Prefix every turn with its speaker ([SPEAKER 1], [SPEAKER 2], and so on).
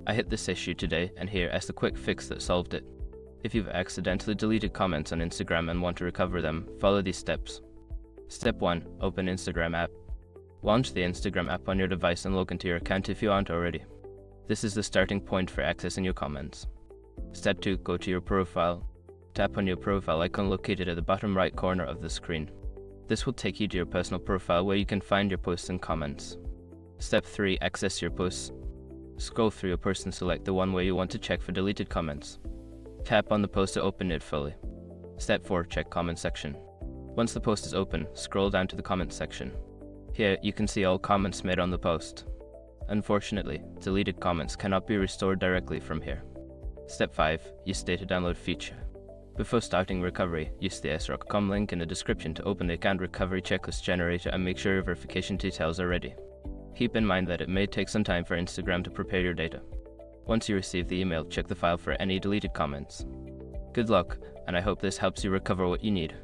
[SPEAKER 1] I hit this issue today, and here is the quick fix that solved it. If you've accidentally deleted comments on Instagram and want to recover them, follow these steps. Step 1. Open Instagram app. Launch the Instagram app on your device and log into your account if you aren't already. This is the starting point for accessing your comments. Step 2. Go to your profile. Tap on your profile icon located at the bottom right corner of the screen. This will take you to your personal profile where you can find your posts and comments. Step 3. Access your posts. Scroll through your post and select the one where you want to check for deleted comments. Tap on the post to open it fully. Step 4. Check comment section. Once the post is open, scroll down to the comments section. Here, you can see all comments made on the post. Unfortunately, deleted comments cannot be restored directly from here. Step 5. Use data download feature. Before starting recovery, use the srock.com link in the description to open the account recovery checklist generator and make sure your verification details are ready. Keep in mind that it may take some time for Instagram to prepare your data. Once you receive the email, check the file for any deleted comments. Good luck, and I hope this helps you recover what you need.